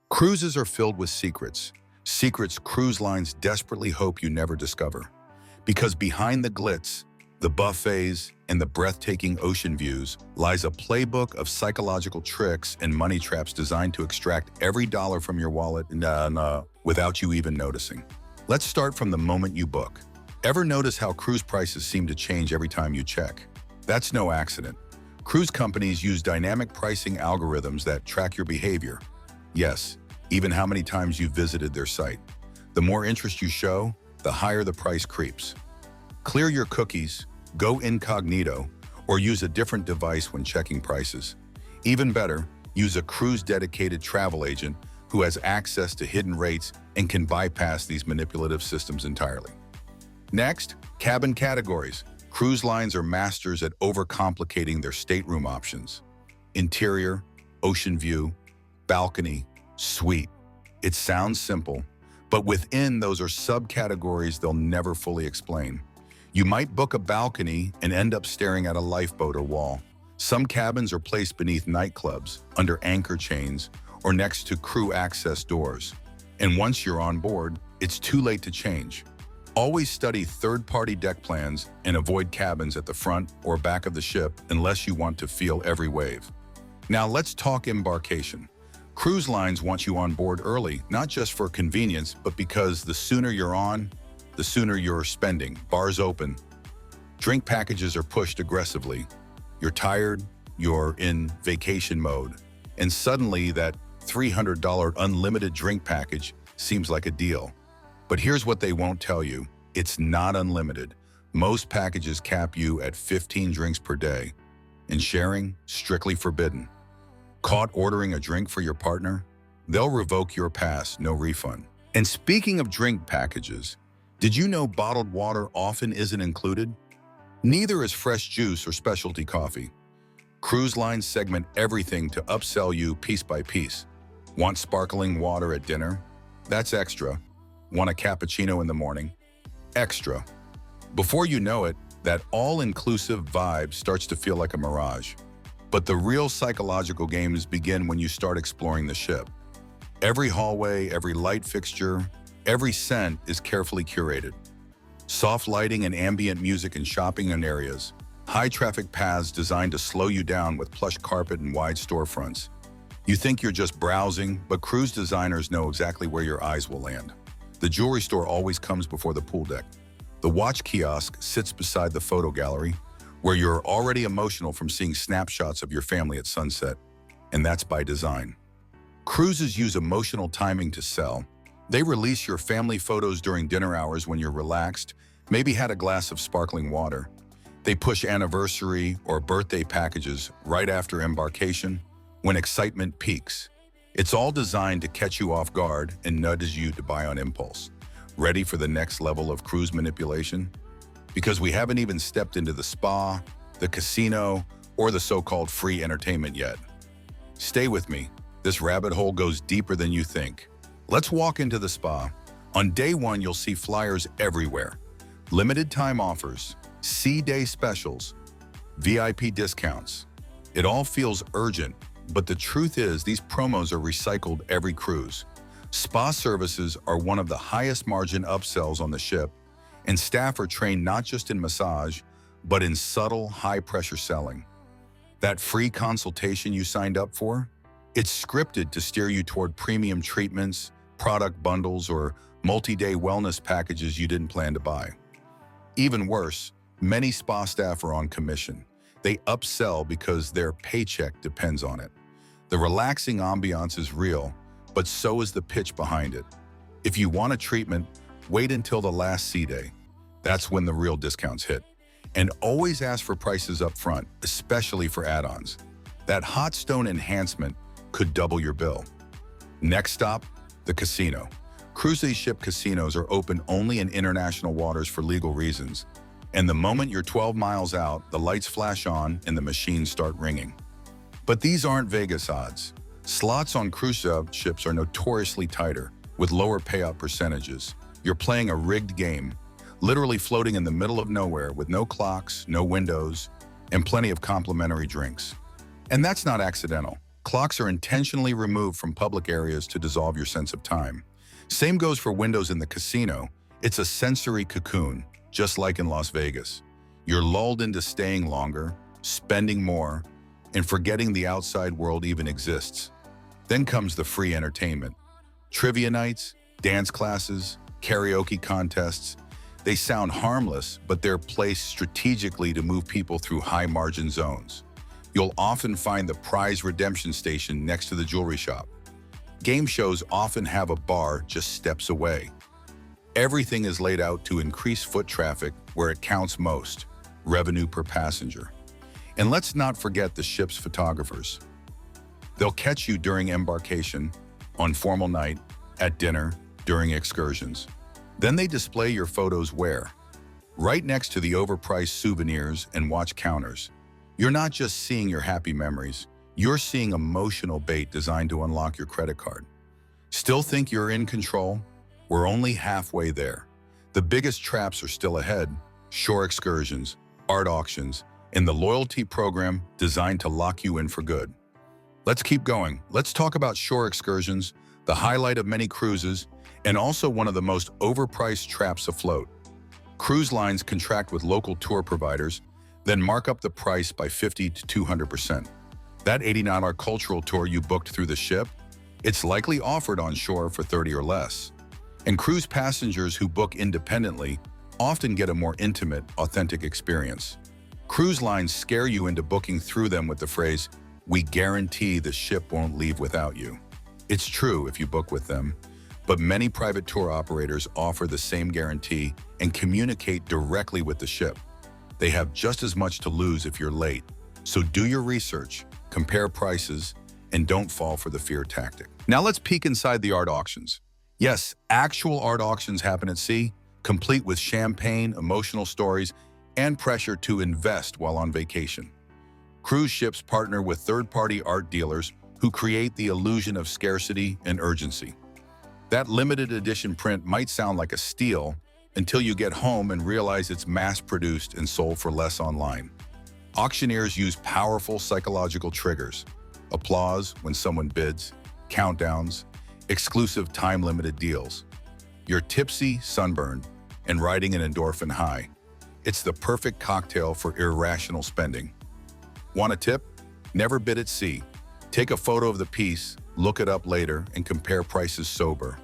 Cruises are filled with secrets. Secrets cruise lines desperately hope you never discover. Because behind the glitz, the buffets, and the breathtaking ocean views lies a playbook of psychological tricks and money traps designed to extract every dollar from your wallet without you even noticing. Let's start from the moment you book. Ever notice how cruise prices seem to change every time you check? That's no accident. Cruise companies use dynamic pricing algorithms that track your behavior. Yes, even how many times you've visited their site. The more interest you show, the higher the price creeps. Clear your cookies, go incognito, or use a different device when checking prices. Even better, use a cruise-dedicated travel agent who has access to hidden rates and can bypass these manipulative systems entirely. Next, cabin categories. Cruise lines are masters at overcomplicating their stateroom options. Interior, ocean view, balcony, suite. It sounds simple, but within those are subcategories they'll never fully explain. You might book a balcony and end up staring at a lifeboat or wall. Some cabins are placed beneath nightclubs, under anchor chains, or next to crew access doors. And once you're on board, it's too late to change. Always study third-party deck plans and avoid cabins at the front or back of the ship unless you want to feel every wave. Now let's talk embarkation. Cruise lines want you on board early, not just for convenience, but because the sooner you're on, the sooner you're spending. Bars open. Drink packages are pushed aggressively. You're tired, you're in vacation mode, and suddenly that $300 unlimited drink package seems like a deal. But here's what they won't tell you. It's not unlimited. Most packages cap you at 15 drinks per day, and sharing, strictly forbidden. Caught ordering a drink for your partner? They'll revoke your pass, no refund. And speaking of drink packages, did you know bottled water often isn't included? Neither is fresh juice or specialty coffee. Cruise lines segment everything to upsell you piece by piece. Want sparkling water at dinner? That's extra. Want a cappuccino in the morning? Extra. Before you know it, that all-inclusive vibe starts to feel like a mirage. But the real psychological games begin when you start exploring the ship. Every hallway, every light fixture, every scent is carefully curated. Soft lighting and ambient music in shopping areas. High-traffic paths designed to slow you down with plush carpet and wide storefronts. You think you're just browsing, but cruise designers know exactly where your eyes will land. The jewelry store always comes before the pool deck. The watch kiosk sits beside the photo gallery, where you're already emotional from seeing snapshots of your family at sunset, and that's by design. Cruises use emotional timing to sell. They release your family photos during dinner hours when you're relaxed, maybe had a glass of sparkling water. They push anniversary or birthday packages right after embarkation, when excitement peaks. It's all designed to catch you off guard and nudge you to buy on impulse. Ready for the next level of cruise manipulation? Because we haven't even stepped into the spa, the casino, or the so-called free entertainment yet. Stay with me. This rabbit hole goes deeper than you think. Let's walk into the spa. On day one, you'll see flyers everywhere. Limited time offers, sea-day specials, VIP discounts. It all feels urgent, but the truth is these promos are recycled every cruise. Spa services are one of the highest margin upsells on the ship, and staff are trained not just in massage, but in subtle, high-pressure selling. That free consultation you signed up for? It's scripted to steer you toward premium treatments, product bundles, or multi-day wellness packages you didn't plan to buy. Even worse, many spa staff are on commission. They upsell because their paycheck depends on it. The relaxing ambiance is real, but so is the pitch behind it. If you want a treatment, wait until the last sea day. That's when the real discounts hit. And always ask for prices up front, especially for add-ons. That hot stone enhancement could double your bill. Next stop, the casino. Cruise ship casinos are open only in international waters for legal reasons. And the moment you're 12 miles out, the lights flash on and the machines start ringing. But these aren't Vegas odds. Slots on cruise ships are notoriously tighter, with lower payout percentages. You're playing a rigged game, literally floating in the middle of nowhere with no clocks, no windows, and plenty of complimentary drinks. And that's not accidental. Clocks are intentionally removed from public areas to dissolve your sense of time. Same goes for windows in the casino. It's a sensory cocoon, just like in Las Vegas. You're lulled into staying longer, spending more, and forgetting the outside world even exists. Then comes the free entertainment. Trivia nights, dance classes, karaoke contests. They sound harmless, but they're placed strategically to move people through high-margin zones. You'll often find the prize redemption station next to the jewelry shop. Game shows often have a bar just steps away. Everything is laid out to increase foot traffic where it counts most, revenue per passenger. And let's not forget the ship's photographers. They'll catch you during embarkation, on formal night, at dinner, during excursions. Then they display your photos where? Right next to the overpriced souvenirs and watch counters. You're not just seeing your happy memories, you're seeing emotional bait designed to unlock your credit card. Still think you're in control? We're only halfway there. The biggest traps are still ahead: shore excursions, art auctions, and the loyalty program designed to lock you in for good. Let's keep going. Let's talk about shore excursions, the highlight of many cruises, and also one of the most overpriced traps afloat. Cruise lines contract with local tour providers, then mark up the price by 50 to 200%. That $89 cultural tour you booked through the ship, it's likely offered on shore for 30 or less. And cruise passengers who book independently often get a more intimate, authentic experience. Cruise lines scare you into booking through them with the phrase, "We guarantee the ship won't leave without you." It's true if you book with them, but many private tour operators offer the same guarantee and communicate directly with the ship. They have just as much to lose if you're late. So do your research, compare prices, and don't fall for the fear tactic. Now let's peek inside the art auctions. Yes, actual art auctions happen at sea, complete with champagne, emotional stories, and pressure to invest while on vacation. Cruise ships partner with third-party art dealers who create the illusion of scarcity and urgency. That limited edition print might sound like a steal until you get home and realize it's mass-produced and sold for less online. Auctioneers use powerful psychological triggers: applause when someone bids, countdowns, exclusive time-limited deals. You're tipsy, sunburned, and riding an endorphin high. It's the perfect cocktail for irrational spending. Want a tip? Never bid at sea. Take a photo of the piece, look it up later, and compare prices sober.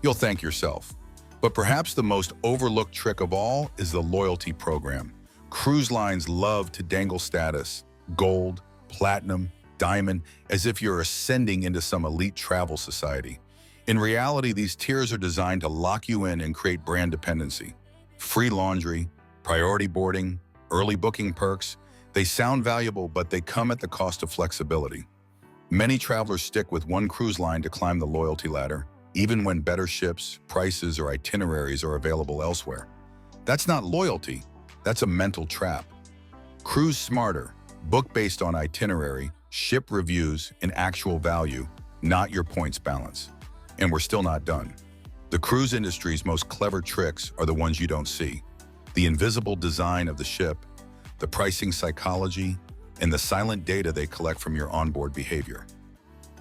You'll thank yourself. But perhaps the most overlooked trick of all is the loyalty program. Cruise lines love to dangle status: gold, platinum, diamond, as if you're ascending into some elite travel society. In reality, these tiers are designed to lock you in and create brand dependency. Free laundry, priority boarding, early booking perks, they sound valuable, but they come at the cost of flexibility. Many travelers stick with one cruise line to climb the loyalty ladder, even when better ships, prices, or itineraries are available elsewhere. That's not loyalty, that's a mental trap. Cruise smarter, book based on itinerary, ship reviews, and actual value, not your points balance. And we're still not done. The cruise industry's most clever tricks are the ones you don't see: the invisible design of the ship, the pricing psychology, and the silent data they collect from your onboard behavior.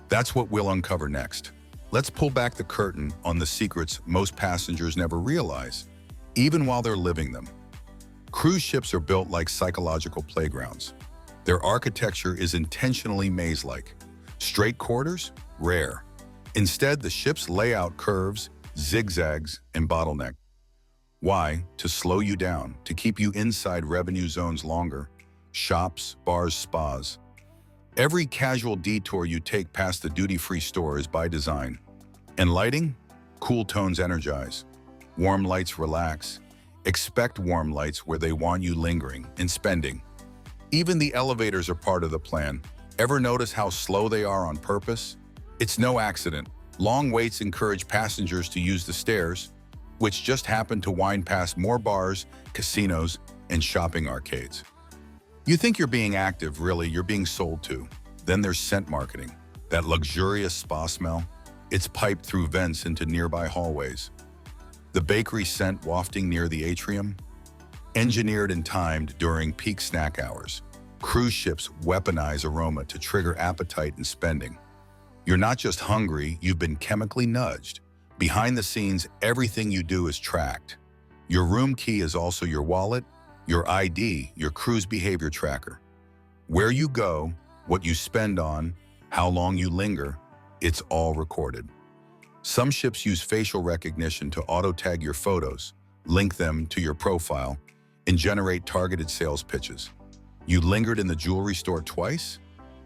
That's what we'll uncover next. Let's pull back the curtain on the secrets most passengers never realize, even while they're living them. Cruise ships are built like psychological playgrounds. Their architecture is intentionally maze-like. Straight quarters? Rare. Instead, the ship's layout curves, zigzags, and bottleneck. Why? To slow you down, to keep you inside revenue zones longer. Shops, bars, spas. Every casual detour you take past the duty-free store is by design. And lighting? Cool tones energize. Warm lights relax. Expect warm lights where they want you lingering and spending. Even the elevators are part of the plan. Ever notice how slow they are on purpose? It's no accident. Long waits encourage passengers to use the stairs, which just happen to wind past more bars, casinos, and shopping arcades. You think you're being active, really, you're being sold to. Then there's scent marketing. That luxurious spa smell, it's piped through vents into nearby hallways. The bakery scent wafting near the atrium, engineered and timed during peak snack hours. Cruise ships weaponize aroma to trigger appetite and spending. You're not just hungry, you've been chemically nudged. Behind the scenes, everything you do is tracked. Your room key is also your wallet, your ID, your cruise behavior tracker. Where you go, what you spend on, how long you linger, it's all recorded. Some ships use facial recognition to auto-tag your photos, link them to your profile, and generate targeted sales pitches. You lingered in the jewelry store twice?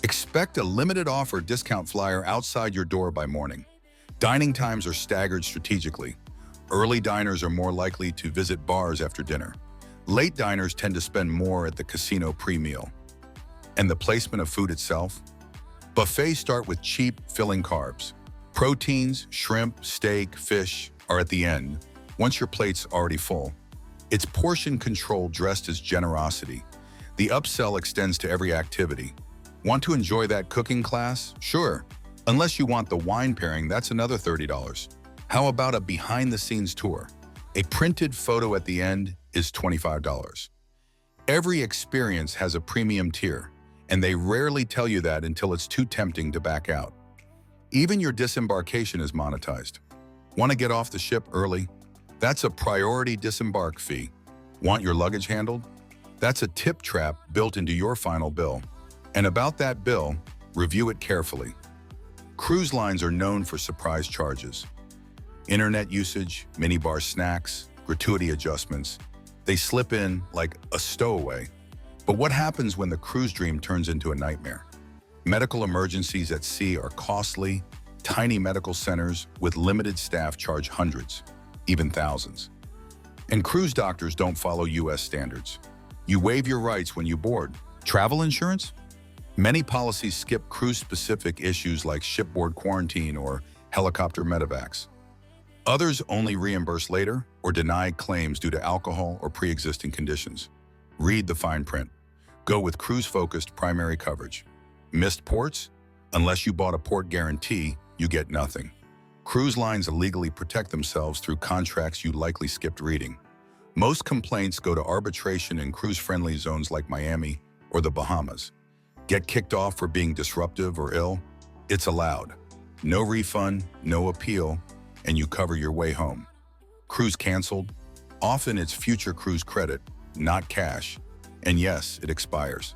Expect a limited offer discount flyer outside your door by morning. Dining times are staggered strategically. Early diners are more likely to visit bars after dinner. Late diners tend to spend more at the casino pre-meal. And the placement of food itself? Buffets start with cheap, filling carbs. Proteins, shrimp, steak, fish are at the end, once your plate's already full. It's portion control dressed as generosity. The upsell extends to every activity. Want to enjoy that cooking class? Sure. Unless you want the wine pairing, that's another $30. How about a behind-the-scenes tour? A printed photo at the end is $25. Every experience has a premium tier, and they rarely tell you that until it's too tempting to back out. Even your disembarkation is monetized. Want to get off the ship early? That's a priority disembark fee. Want your luggage handled? That's a tip trap built into your final bill. And about that bill, review it carefully. Cruise lines are known for surprise charges. Internet usage, minibar snacks, gratuity adjustments. They slip in like a stowaway. But what happens when the cruise dream turns into a nightmare? Medical emergencies at sea are costly. Tiny medical centers with limited staff charge hundreds, even thousands. And cruise doctors don't follow US standards. You waive your rights when you board. Travel insurance? Many policies skip cruise-specific issues like shipboard quarantine or helicopter medevacs. Others only reimburse later or deny claims due to alcohol or pre-existing conditions. Read the fine print. Go with cruise-focused primary coverage. Missed ports? Unless you bought a port guarantee, you get nothing. Cruise lines illegally protect themselves through contracts you likely skipped reading. Most complaints go to arbitration in cruise-friendly zones like Miami or the Bahamas. Get kicked off for being disruptive or ill? It's allowed. No refund, no appeal, and you cover your way home. Cruise canceled? Often it's future cruise credit, not cash. And yes, it expires.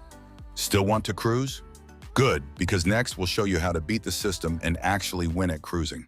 Still want to cruise? Good, because next we'll show you how to beat the system and actually win at cruising.